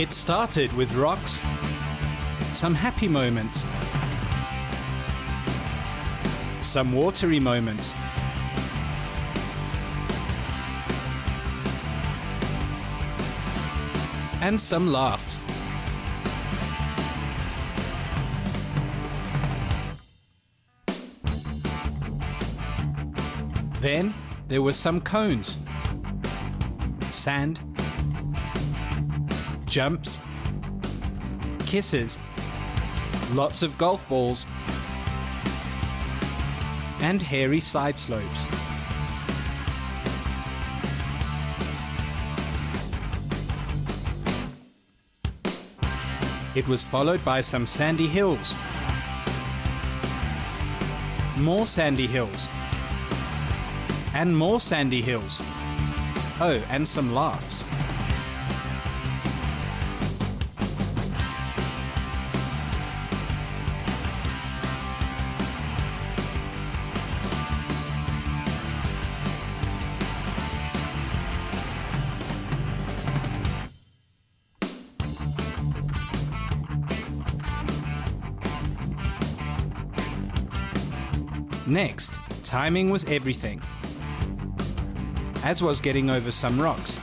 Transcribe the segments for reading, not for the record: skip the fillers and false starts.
It started with rocks, some happy moments, some watery moments, and some laughs. Then there were some cones, sand, jumps, kisses, lots of golf balls, and hairy side slopes. It was followed by some sandy hills, more sandy hills, and more sandy hills. Oh, and some laughs. Next, timing was everything, as was getting over some rocks.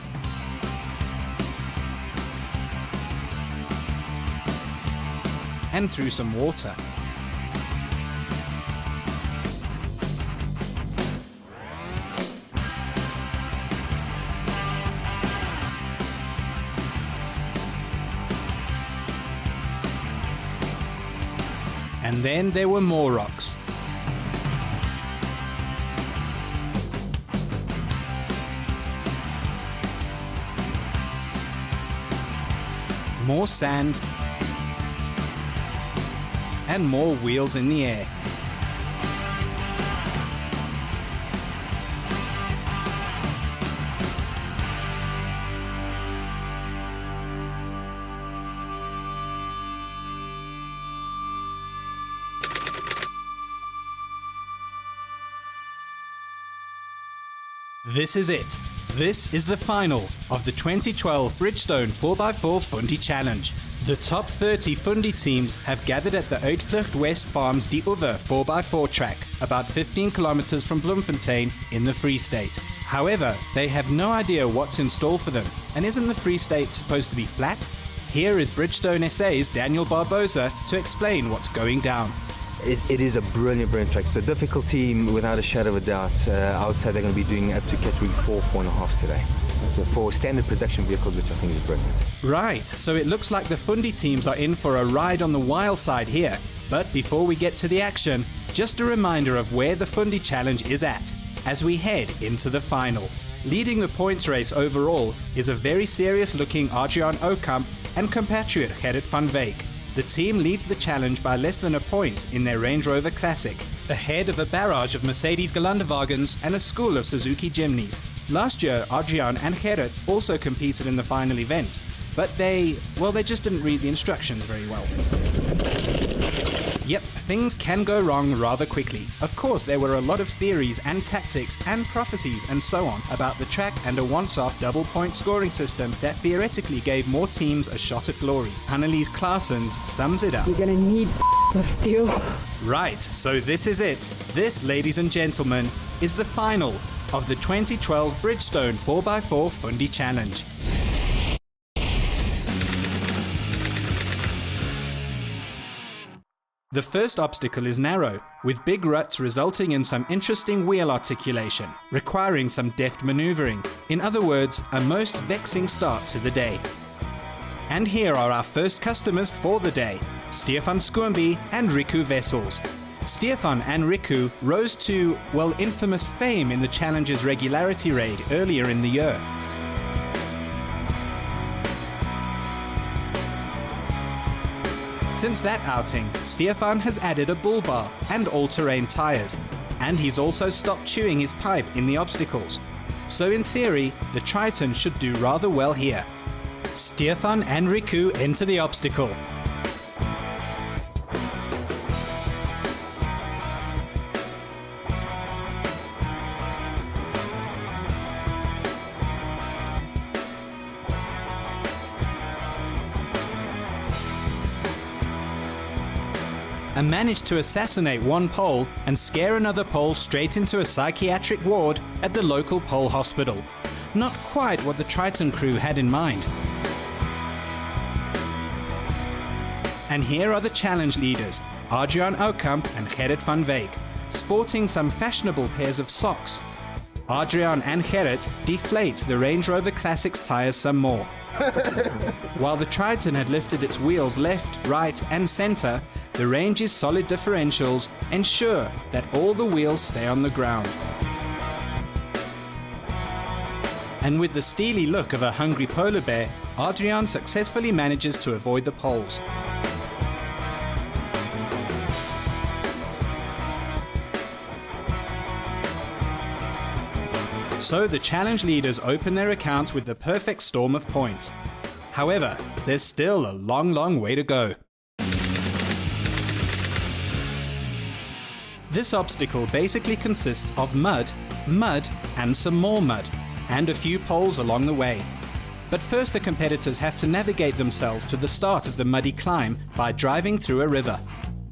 And through some water. And then there were more rocks. More sand, and more wheels in the air. This is it. This is the final of the 2012 Bridgestone 4x4 Fundi Challenge. The top 30 Fundi teams have gathered at the Uitvlug-Wes Farm's Landrover 4x4 track, about 15 kilometers from Bloemfontein in the Free State. However, they have no idea what's in store for them. And isn't the Free State supposed to be flat? Here is Bridgestone SA's Daniel Barbosa to explain what's going down. It is a brilliant track. It's a difficult team, without a shadow of a doubt. I would say they're going to be doing up to category 4.5 today. So for standard production vehicles, which I think is brilliant. Right, so it looks like the Fundi teams are in for a ride on the wild side here. But before we get to the action, just a reminder of where the Fundi Challenge is at as we head into the final. Leading the points race overall is a very serious looking Adriaan Oukamp and compatriot Gerrit van Wyk. The team leads the challenge by less than a point in their Range Rover Classic, ahead of a barrage of Mercedes Gelandewagens and a school of Suzuki Jimneys. Last year, Adriaan and Gerrit also competed in the final event, but they just didn't read the instructions very well. Yep, things can go wrong rather quickly. Of course, there were a lot of theories and tactics and prophecies and so on about the track and a once-off double-point scoring system that theoretically gave more teams a shot at glory. Annelies Claessens sums it up. You're gonna need of steel. Right, so this is it. This, ladies and gentlemen, is the final of the 2012 Bridgestone 4x4 Fundi Challenge. The first obstacle is narrow, with big ruts resulting in some interesting wheel articulation, requiring some deft maneuvering. In other words, a most vexing start to the day. And here are our first customers for the day, Stefan Skoomby and Riku Wessels. Stefan and Riku rose to, infamous fame in the Challenge's regularity raid earlier in the year. Since that outing, Stefan has added a bull bar and all-terrain tires, and he's also stopped chewing his pipe in the obstacles. So in theory, the Triton should do rather well here. Stefan and Riku enter the obstacle. and managed to assassinate one Pole and scare another Pole straight into a psychiatric ward at the local Pole hospital. Not quite what the Triton crew had in mind. And here are the challenge leaders, Adriaan Oukamp and Gerrit van Wyk, sporting some fashionable pairs of socks. Adriaan and Gerrit deflate the Range Rover Classics tyres some more. While the Triton had lifted its wheels left, right and centre, the Range's solid differentials ensure that all the wheels stay on the ground. And with the steely look of a hungry polar bear, Adriaan successfully manages to avoid the poles. So the challenge leaders open their accounts with the perfect storm of points. However, there's still a long way to go. This obstacle basically consists of mud, and some more mud, and a few poles along the way. But first the competitors have to navigate themselves to the start of the muddy climb by driving through a river.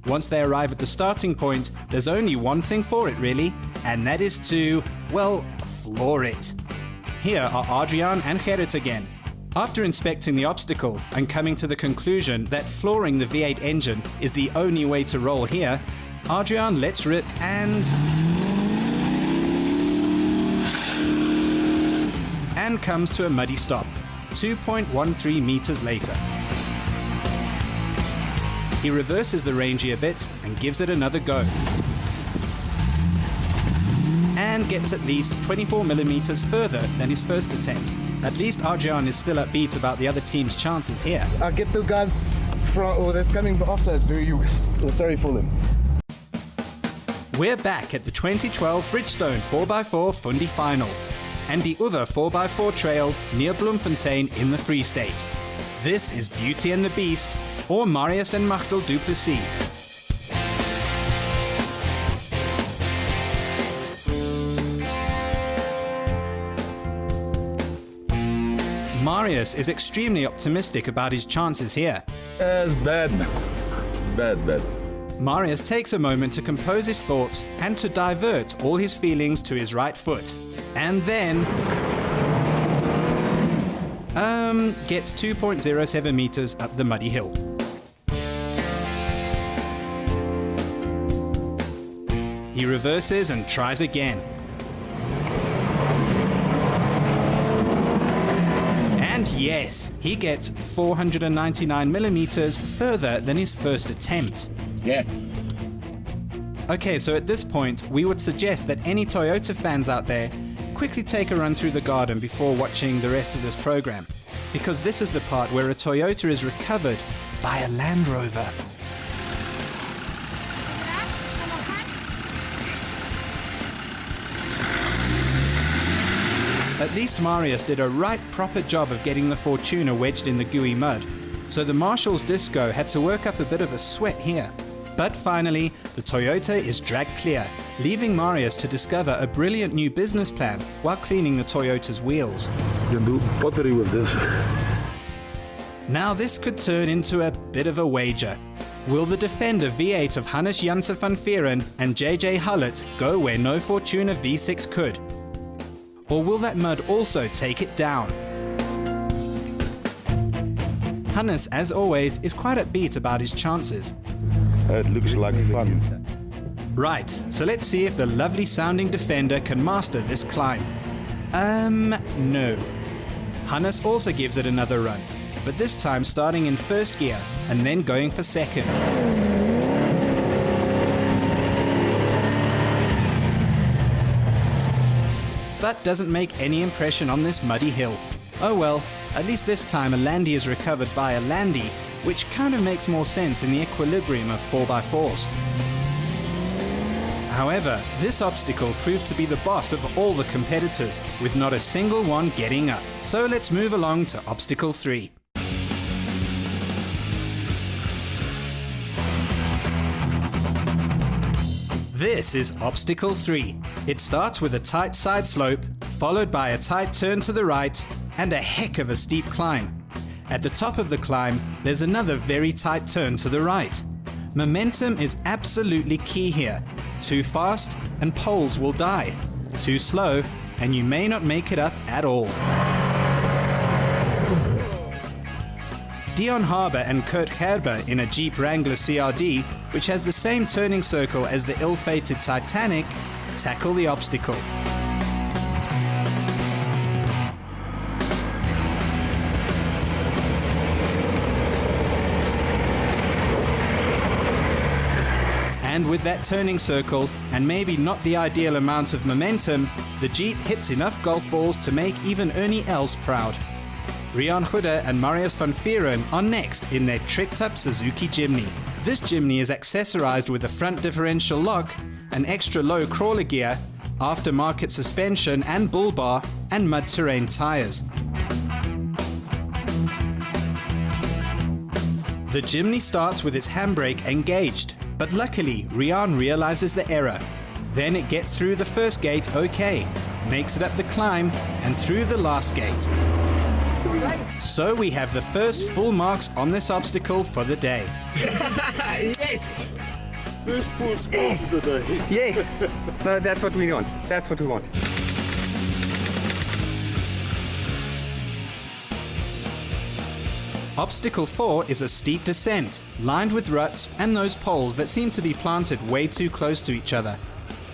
Once they arrive at the starting point, there's only one thing for it really, and that is to, well, floor it. Here are Adriaan and Gerrit again. After inspecting the obstacle and coming to the conclusion that flooring the V8 engine is the only way to roll here, Adriaan lets rip and comes to a muddy stop, 2.13 meters later. He reverses the Rangy a bit and gives it another go. And gets at least 24 millimeters further than his first attempt. At least Adriaan is still upbeat about the other team's chances here. I'll get the guys that's coming after us. Sorry for them. We're back at the 2012 Bridgestone 4x4 Fundi final and the other 4x4 trail near Bloemfontein in the Free State. This is Beauty and the Beast, or Marius and Machtel du Plessis. Marius is extremely optimistic about his chances here. It's bad. Bad. Marius takes a moment to compose his thoughts and to divert all his feelings to his right foot. And then gets 2.07 meters up the muddy hill. He reverses and tries again. And yes, he gets 499 millimeters further than his first attempt. Yeah. Okay, so at this point, we would suggest that any Toyota fans out there quickly take a run through the garden before watching the rest of this program, because this is the part where a Toyota is recovered by a Landrover. At least Marius did a right proper job of getting the Fortuner wedged in the gooey mud, so the Marshall's Disco had to work up a bit of a sweat here. But finally, the Toyota is dragged clear, leaving Marius to discover a brilliant new business plan while cleaning the Toyota's wheels. You can do pottery with this. Now this could turn into a bit of a wager. Will the Defender V8 of Hannes Janse van Vieren and JJ Hullett go where no Fortuner V6 could? Or will that mud also take it down? Hannes, as always, is quite upbeat about his chances. It looks like fun. Right, so let's see if the lovely sounding Defender can master this climb. No. Hannes also gives it another run, but this time starting in first gear and then going for second. But doesn't make any impression on this muddy hill. Oh well, at least this time a Landy is recovered by a Landy, which kind of makes more sense in the equilibrium of 4x4s. However, this obstacle proved to be the boss of all the competitors, with not a single one getting up. So let's move along to obstacle 3. This is obstacle 3. It starts with a tight side slope, followed by a tight turn to the right, and a heck of a steep climb. At the top of the climb, there's another very tight turn to the right. Momentum is absolutely key here. Too fast and poles will die. Too slow and you may not make it up at all. Dion Harbour and Kurt Gerber in a Jeep Wrangler CRD, which has the same turning circle as the ill-fated Titanic, tackle the obstacle. And with that turning circle, and maybe not the ideal amount of momentum, the Jeep hits enough golf balls to make even Ernie Els proud. Rian Goede and Marius van Vieren are next in their tricked-up Suzuki Jimny. This Jimny is accessorized with a front differential lock, an extra-low crawler gear, aftermarket suspension and bull bar, and mud-terrain tires. The Jimny starts with its handbrake engaged, but luckily Rian realizes the error. Then it gets through the first gate okay, makes it up the climb and through the last gate. So we have the first full marks on this obstacle for the day. Yes! First full scores of the day. Yes! No, that's what we want. That's what we want. Obstacle 4 is a steep descent, lined with ruts and those poles that seem to be planted way too close to each other.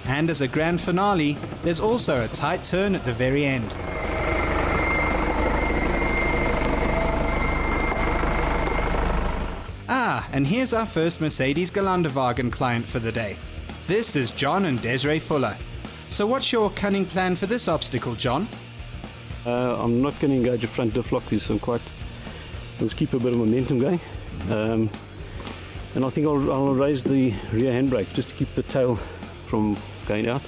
And as a grand finale, there's also a tight turn at the very end. Ah, and here's our first Mercedes Gelandewagen client for the day. This is John and Desiree Fuller. So what's your cunning plan for this obstacle, John? I'm not going to engage a front diff lock this. Let's keep a bit of momentum going. And I think I'll raise the rear handbrake just to keep the tail from going out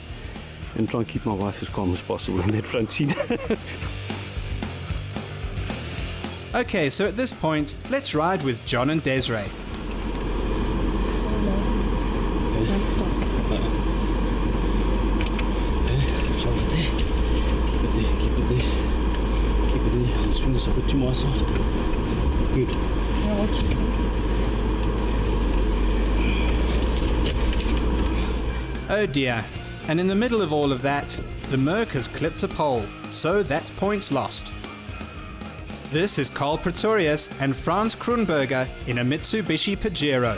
and try and keep my wife as calm as possible in that front seat. Okay, so at this point, let's ride with John and Desiree. Good. Oh dear, and in the middle of all of that, the Merc has clipped a pole, so that's points lost. This is Carl Pretorius and Franz Kronberger in a Mitsubishi Pajero.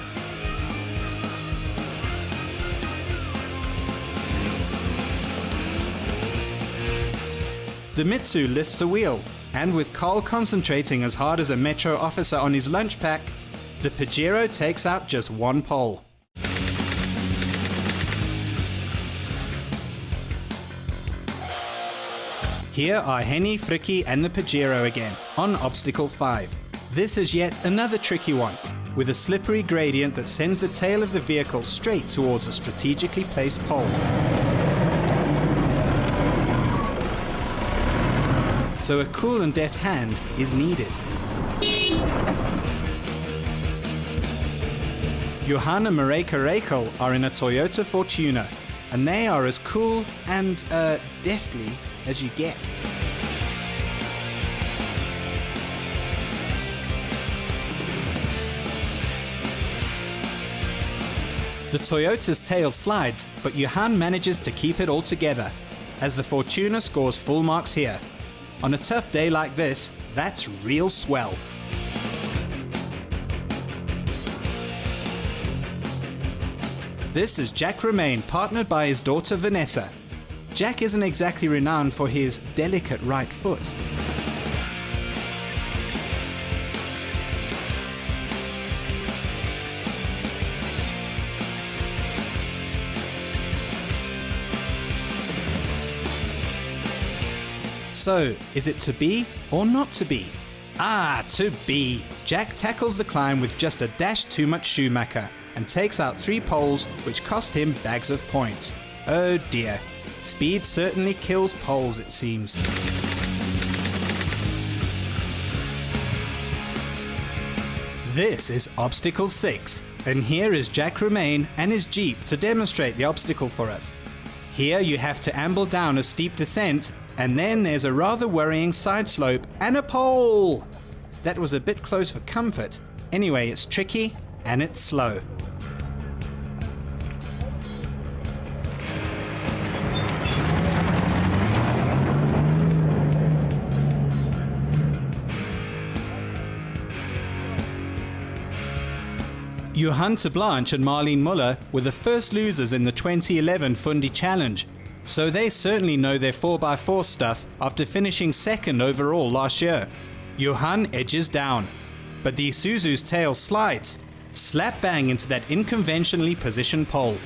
The Mitsu lifts a wheel, and with Carl concentrating as hard as a Metro officer on his lunch pack, the Pajero takes out just one pole. Here are Henny, Frikkie and the Pajero again, on Obstacle 5. This is yet another tricky one, with a slippery gradient that sends the tail of the vehicle straight towards a strategically placed pole. So a cool and deft hand is needed. Johanna and Mareka Reichel are in a Toyota Fortuner, and they are as cool and deftly as you get. The Toyota's tail slides, but Johan manages to keep it all together, as the Fortuner scores full marks here. On a tough day like this, that's real swell. This is Jack Romain, partnered by his daughter Vanessa. Jack isn't exactly renowned for his delicate right foot. So, is it to be or not to be? Ah, to be! Jack tackles the climb with just a dash too much Schumacher and takes out 3 poles, which cost him bags of points. Oh dear. Speed certainly kills poles, it seems. This is Obstacle 6, and here is Jack Romain and his Jeep to demonstrate the obstacle for us. Here you have to amble down a steep descent, and then there's a rather worrying side slope and a pole! That was a bit close for comfort. Anyway, it's tricky and it's slow. Johan Blanche and Marlene Muller were the first losers in the 2011 Fundi Challenge, so they certainly know their 4x4 stuff after finishing second overall last year. Johan edges down, but the Isuzu's tail slides, slap bang into that inconventionally positioned pole.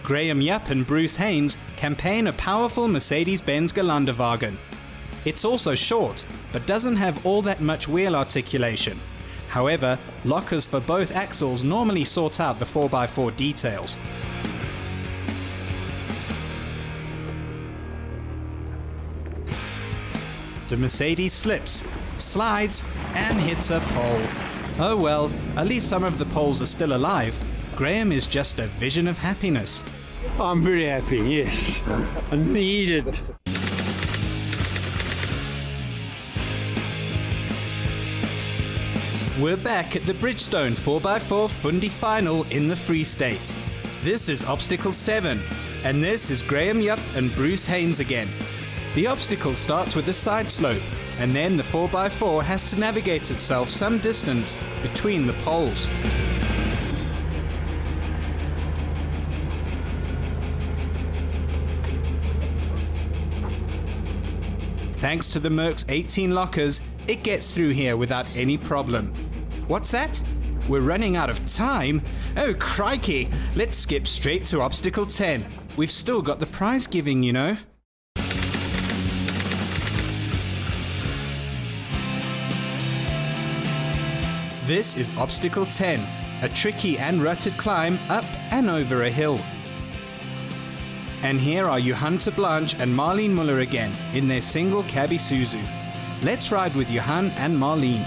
Graham Yupp and Bruce Haynes campaign a powerful Mercedes-Benz Gelandewagen. It's also short, but doesn't have all that much wheel articulation. However, lockers for both axles normally sort out the 4x4 details. The Mercedes slips, slides, and hits a pole. Oh well, at least some of the poles are still alive. Graham is just a vision of happiness. I'm very happy, yes. I need it. We're back at the Bridgestone 4x4 Fundi final in the Free State. This is Obstacle 7, and this is Graham Yupp and Bruce Haynes again. The obstacle starts with a side slope, and then the 4x4 has to navigate itself some distance between the poles. Thanks to the Merc's 18 lockers, it gets through here without any problem. What's that? We're running out of time? Oh crikey, let's skip straight to Obstacle 10. We've still got the prize giving, you know. This is Obstacle 10, a tricky and rutted climb up and over a hill. And here are Johan Blanche and Marlene Muller again in their single cab Isuzu. Let's ride with Johan and Marlene.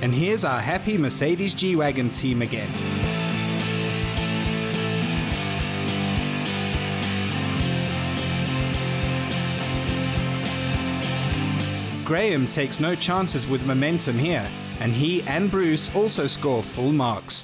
And here's our happy Mercedes G-Wagon team again. Graham takes no chances with momentum here, and he and Bruce also score full marks.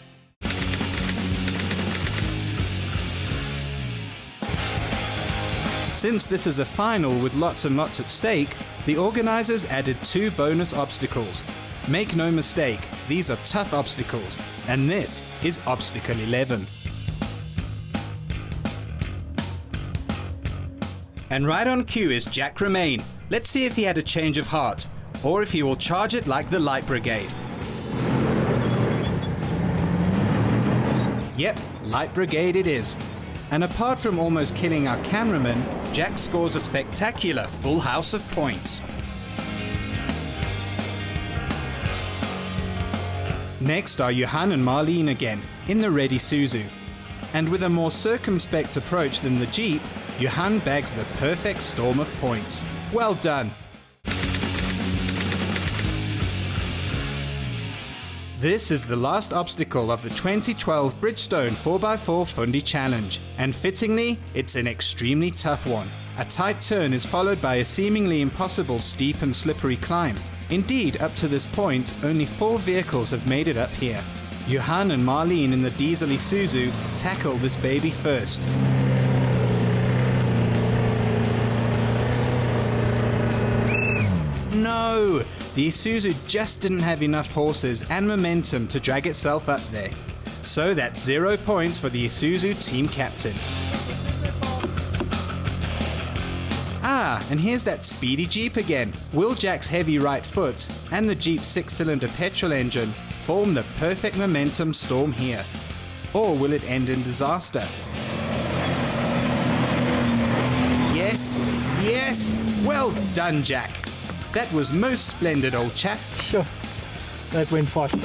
Since this is a final with lots and lots at stake, the organisers added 2 bonus obstacles. Make no mistake, these are tough obstacles, and this is Obstacle 11. And right on cue is Jack Remain. Let's see if he had a change of heart, or if he will charge it like the Light Brigade. Yep, Light Brigade it is. And apart from almost killing our cameraman, Jack scores a spectacular full house of points. Next are Johan and Marlene again, in the red Isuzu. And with a more circumspect approach than the Jeep, Johan bags the perfect storm of points. Well done. This is the last obstacle of the 2012 Bridgestone 4x4 Fundi Challenge, and fittingly, it's an extremely tough one. A tight turn is followed by a seemingly impossible steep and slippery climb. Indeed, up to this point, only 4 vehicles have made it up here. Johan and Marlene in the diesel Isuzu tackle this baby first. No! The Isuzu just didn't have enough horses and momentum to drag itself up there. So that's 0 points for the Isuzu team captain. Ah, and here's that speedy Jeep again. Will Jack's heavy right foot and the Jeep's 6-cylinder petrol engine form the perfect momentum storm here? Or will it end in disaster? Yes, yes! Well done, Jack. That was most splendid, old chap. Sure, that went fast.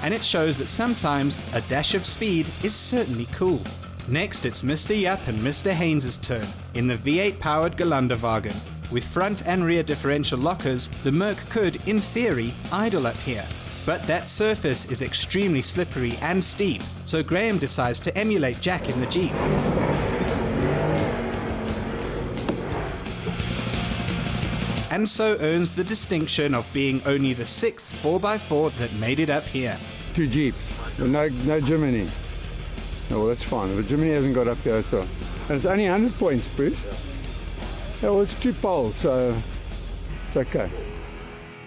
And it shows that sometimes a dash of speed is certainly cool. Next, it's Mr. Yupp and Mr. Haynes' turn in the V8-powered Gelandewagen. With front and rear differential lockers, the Merc could, in theory, idle up here. But that surface is extremely slippery and steep, so Graham decides to emulate Jack in the Jeep. And so earns the distinction of being only the 6th 4x4 that made it up here. 2 Jeeps, no Jiminy. No, well, that's fine. The Jiminy hasn't got up there at all. And it's only 100 points, Bruce. Yeah, well, it's 2 poles, so it's okay.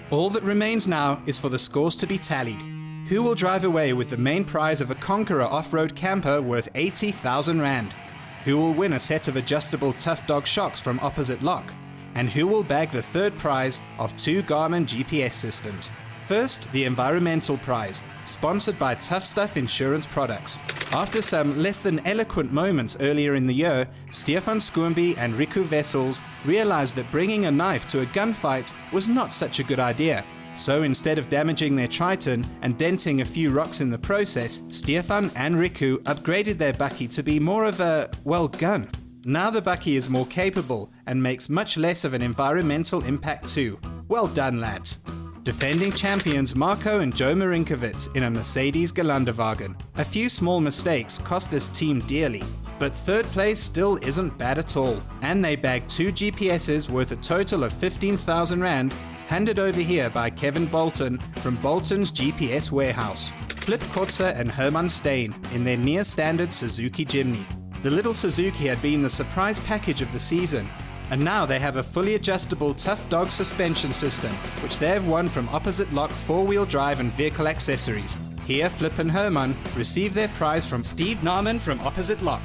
All that remains now is for the scores to be tallied. Who will drive away with the main prize of a Conqueror off-road camper worth 80,000 Rand? Who will win a set of adjustable Tough Dog shocks from Opposite Lock? And who will bag the third prize of 2 Garmin GPS systems? First, the environmental prize, sponsored by Tough Stuff Insurance Products. After some less than eloquent moments earlier in the year, Stefan Skoomby and Riku Wessels realized that bringing a knife to a gunfight was not such a good idea. So instead of damaging their Triton and denting a few rocks in the process, Stefan and Riku upgraded their Bucky to be more of a, well, gun. Now the Bucky is more capable and makes much less of an environmental impact too. Well done, lads. Defending champions Marco and Joe Marinkovic in a Mercedes Geländewagen. A few small mistakes cost this team dearly, but third place still isn't bad at all. And they bagged 2 GPSs worth a total of 15,000 Rand, handed over here by Kevin Bolton from Bolton's GPS warehouse. Flip Kotzer and Herman Steen in their near-standard Suzuki Jimny. The little Suzuki had been the surprise package of the season, and now they have a fully adjustable Tough Dog suspension system, which they have won from Opposite Lock 4-wheel drive and vehicle accessories. Here, Flip and Herman receive their prize from Steve Naaman from Opposite Lock.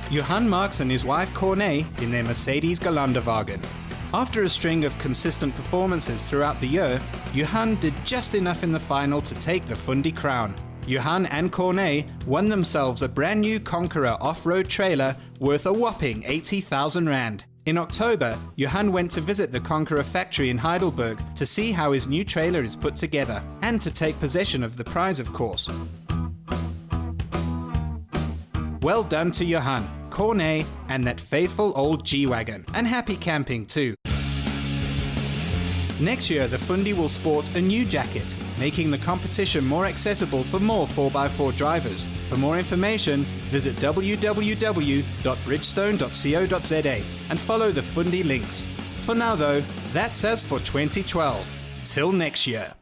Johan Marks and his wife Corné in their Mercedes Geländewagen. After a string of consistent performances throughout the year, Johan did just enough in the final to take the Fundi crown. Johan and Corné won themselves a brand new Conqueror off-road trailer worth a whopping 80,000 Rand. In October, Johan went to visit the Conqueror factory in Heidelberg to see how his new trailer is put together, and to take possession of the prize, of course. Well done to Johan, Corné, and that faithful old G-Wagon, and happy camping too. Next year, the Fundi will sport a new jacket, making the competition more accessible for more 4x4 drivers. For more information, visit www.bridgestone.co.za and follow the Fundi links. For now though, that's us for 2012. Till next year.